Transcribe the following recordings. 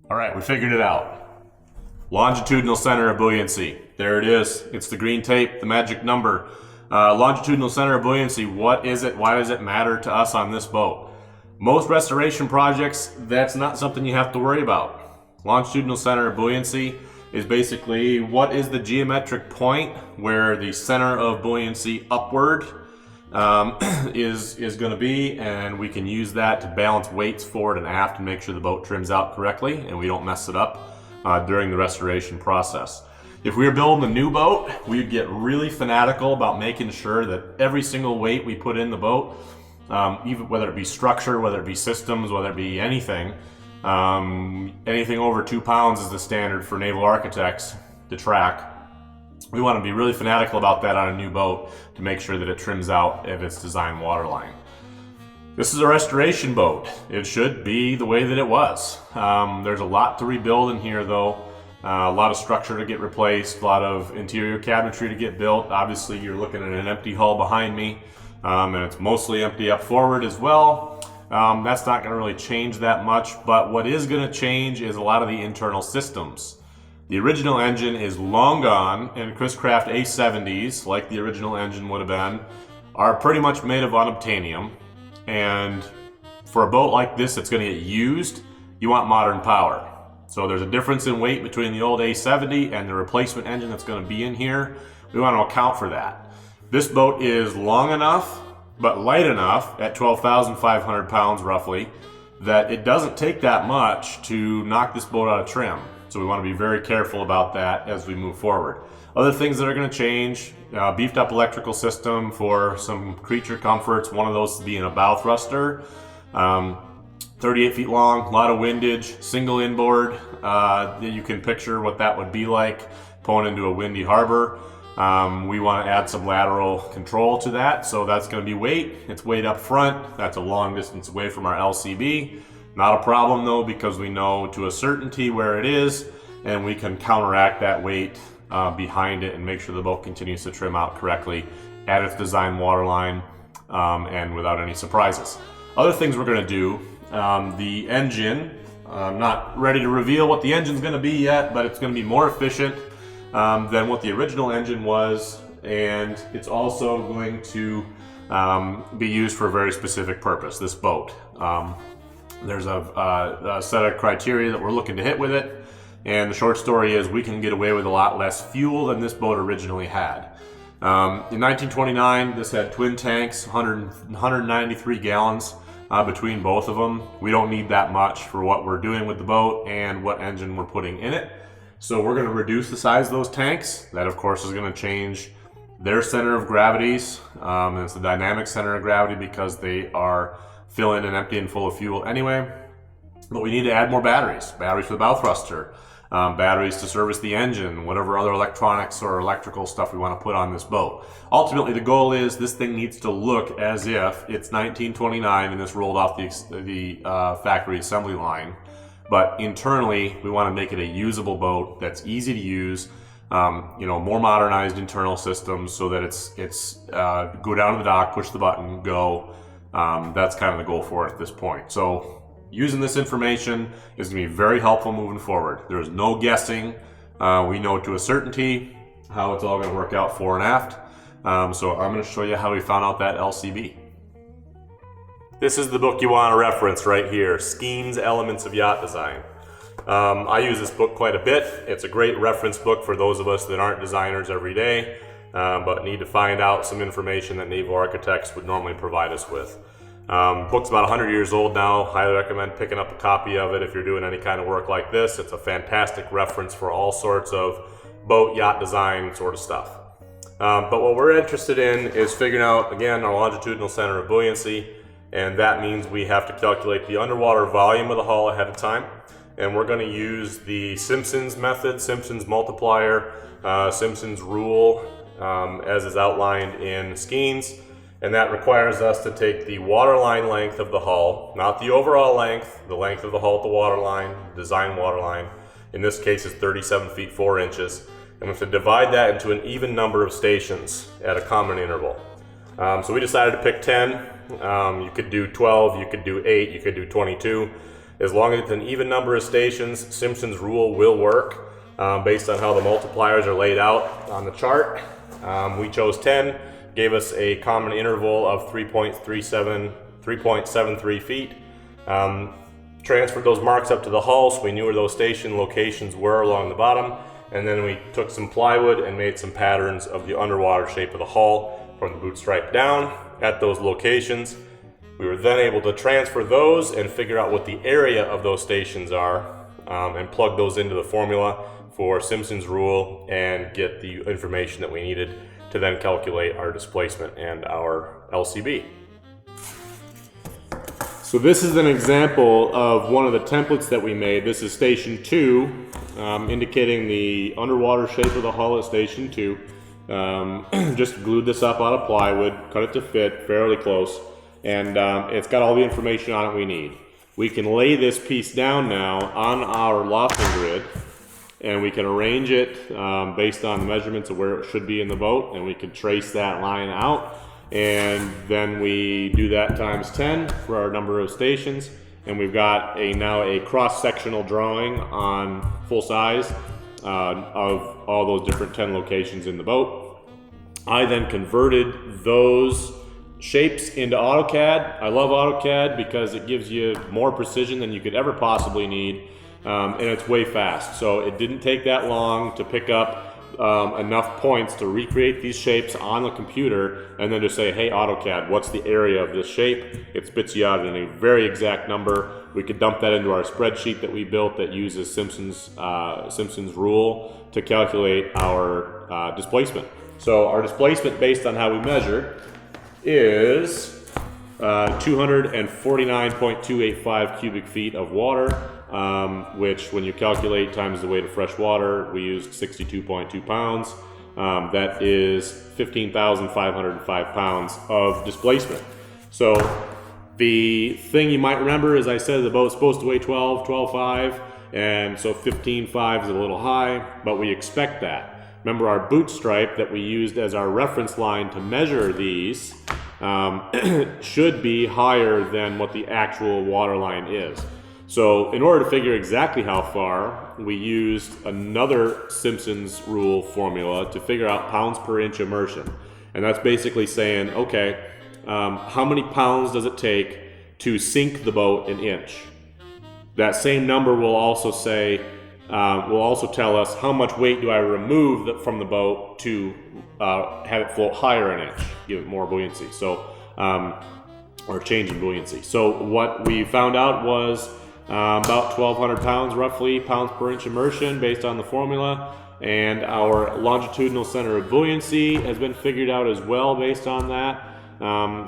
All right, we figured it out. Longitudinal center of buoyancy. There it is. It's the green tape, the magic number. Longitudinal center of buoyancy, what is it? Why does it matter to us on this boat? Most restoration projects, that's not something you have to worry about. Longitudinal center of buoyancy is basically what is the geometric point where the center of buoyancy upward is going to be, and we can use that to balance weights forward and aft and make sure the boat trims out correctly and we don't mess it up during the restoration process. If we were building a new boat, we'd get really fanatical about making sure that every single weight we put in the boat, even whether it be structure, whether it be systems, whether it be anything, anything over 2 pounds is the standard for naval architects to track. We want to be really fanatical about that on a new boat to make sure that it trims out at its design waterline. This is a restoration boat. It should be the way that it was. There's a lot to rebuild in here though. A lot of structure to get replaced, a lot of interior cabinetry to get built. Obviously you're looking at an empty hull behind me, and it's mostly empty up forward as well. That's not going to really change that much, but what is going to change is a lot of the internal systems. The original engine is long gone, and Chris Craft A70s, like the original engine would have been, are pretty much made of unobtainium. And for a boat like this that's going to get used, you want modern power. So there's a difference in weight between the old A70 and the replacement engine that's going to be in here. We want to account for that. This boat is long enough, but light enough at 12,500 pounds roughly, that it doesn't take that much to knock this boat out of trim. So we want to be very careful about that as we move forward. Other things that are going to change, beefed up electrical system for some creature comforts. One of those being a bow thruster. 38 feet long, a lot of windage, single inboard. You can picture what that would be like pulling into a windy harbor. We want to add some lateral control to that, so that's going to be weight. It's weight up front. That's a long distance away from our LCB. Not a problem though, because we know to a certainty where it is, and we can counteract that weight behind it and make sure the boat continues to trim out correctly at its design waterline and without any surprises. Other things we're going to do, the engine, I'm not ready to reveal what the engine's going to be yet, but it's going to be more efficient than what the original engine was, and it's also going to be used for a very specific purpose, this boat. There's a set of criteria that we're looking to hit with it, and the short story is we can get away with a lot less fuel than this boat originally had. In 1929, this had twin tanks, 193 gallons between both of them. We don't need that much for what we're doing with the boat and what engine we're putting in it. So we're going to reduce the size of those tanks. That of course is going to change their center of gravities. And it's the dynamic center of gravity because they are filling and empty and full of fuel anyway. But we need to add more batteries. Batteries for the bow thruster, batteries to service the engine, whatever other electronics or electrical stuff we want to put on this boat. Ultimately, the goal is this thing needs to look as if it's 1929 and this rolled off the factory assembly line. But internally, we want to make it a usable boat that's easy to use, more modernized internal systems so that it's go down to the dock, push the button, go. That's kind of the goal for it at this point. So using this information is going to be very helpful moving forward. There's no guessing. We know to a certainty how it's all going to work out fore and aft. So I'm going to show you how we found out that LCB. This is the book you want to reference right here, Schemes, Elements of Yacht Design. I use this book quite a bit. It's a great reference book for those of us that aren't designers every day, but need to find out some information that naval architects would normally provide us with. Book's about 100 years old now. Highly recommend picking up a copy of it if you're doing any kind of work like this. It's a fantastic reference for all sorts of boat, yacht design sort of stuff. But what we're interested in is figuring out, again, our longitudinal center of buoyancy, and that means we have to calculate the underwater volume of the hull ahead of time. And we're going to use the Simpson's method, Simpson's multiplier, Simpson's rule, as is outlined in Schemes. And that requires us to take the waterline length of the hull, not the overall length, the length of the hull at the waterline, design waterline. In this case, it's 37 feet 4 inches. And we have to divide that into an even number of stations at a common interval. So we decided to pick 10. You could do 12, you could do 8, you could do 22. As long as it's an even number of stations, Simpson's rule will work based on how the multipliers are laid out on the chart. We chose 10, gave us a common interval of 3.73 feet. Transferred those marks up to the hull so we knew where those station locations were along the bottom, and then we took some plywood and made some patterns of the underwater shape of the hull from the boot stripe down at those locations. We were then able to transfer those and figure out what the area of those stations are and plug those into the formula for Simpson's rule and get the information that we needed to then calculate our displacement and our LCB. So this is an example of one of the templates that we made. This is station 2, indicating the underwater shape of the hull at station 2. Just glued this up out of plywood, cut it to fit fairly close, and it's got all the information on it we need. We can lay this piece down now on our lofting grid, and we can arrange it based on the measurements of where it should be in the boat, and we can trace that line out. And then we do that times 10 for our number of stations, and we've got now a cross-sectional drawing on full size of all those different 10 locations in the boat. I then converted those shapes into AutoCAD. I love AutoCAD because it gives you more precision than you could ever possibly need, and it's way fast. So it didn't take that long to pick up enough points to recreate these shapes on the computer and then just say, hey AutoCAD, what's the area of this shape? It spits you out in a very exact number. We could dump that into our spreadsheet that we built that uses Simpson's rule to calculate our displacement. So our displacement based on how we measure is 249.285 cubic feet of water, which when you calculate times the weight of fresh water, we used 62.2 pounds. That is 15,505 pounds of displacement. So the thing you might remember is I said the boat's supposed to weigh 12.5, and so 15.5 is a little high, but we expect that. Remember our boot stripe that we used as our reference line to measure these should be higher than what the actual water line is. So in order to figure exactly how far, we used another Simpson's rule formula to figure out pounds per inch immersion. And that's basically saying, okay, how many pounds does it take to sink the boat an inch? That same number will also say, will also tell us how much weight do I remove from the boat to have it float higher an inch, give it more buoyancy. So, or change in buoyancy. So what we found out was about 1,200 pounds, roughly, pounds per inch immersion based on the formula. And our longitudinal center of buoyancy has been figured out as well based on that.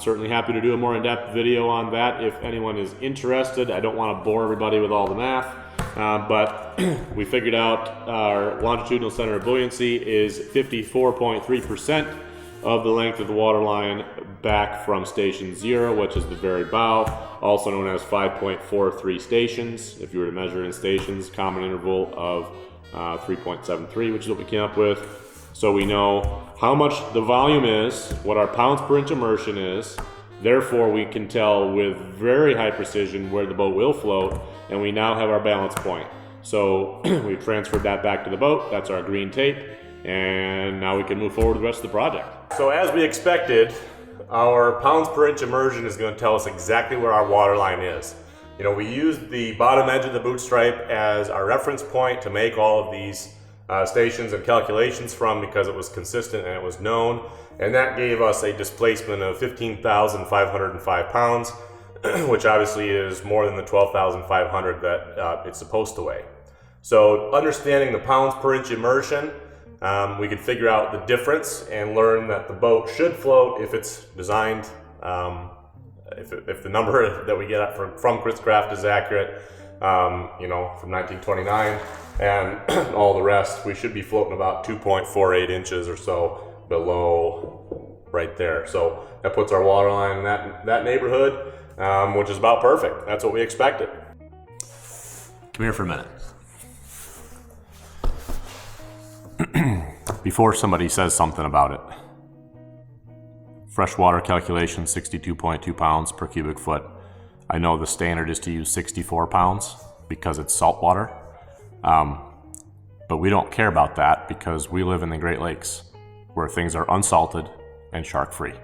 Certainly happy to do a more in-depth video on that if anyone is interested. I don't want to bore everybody with all the math, but we figured out our longitudinal center of buoyancy is 54.3% of the length of the water line back from station 0, which is the very bow, also known as 5.43 stations. If you were to measure in stations, common interval of 3.73, which is what we came up with. So we know how much the volume is, what our pounds per inch immersion is, therefore we can tell with very high precision where the boat will float, and we now have our balance point. So we've transferred that back to the boat, that's our green tape, and now we can move forward with the rest of the project. So as we expected, our pounds per inch immersion is going to tell us exactly where our water line is. You know, we used the bottom edge of the boot stripe as our reference point to make all of these stations and calculations from because it was consistent and it was known, and that gave us a displacement of 15,505 pounds, which obviously is more than the 12,500 that it's supposed to weigh. So understanding the pounds per inch immersion, we could figure out the difference and learn that the boat should float if it's designed, if the number that we get from Chris Craft is accurate, you know, from 1929, and all the rest, we should be floating about 2.48 inches or so below right there. So that puts our water line in that neighborhood, which is about perfect. That's what we expected. Come here for a minute. Before somebody says something about it. Freshwater calculation, 62.2 pounds per cubic foot. I know the standard is to use 64 pounds because it's saltwater, but we don't care about that because we live in the Great Lakes where things are unsalted and shark-free.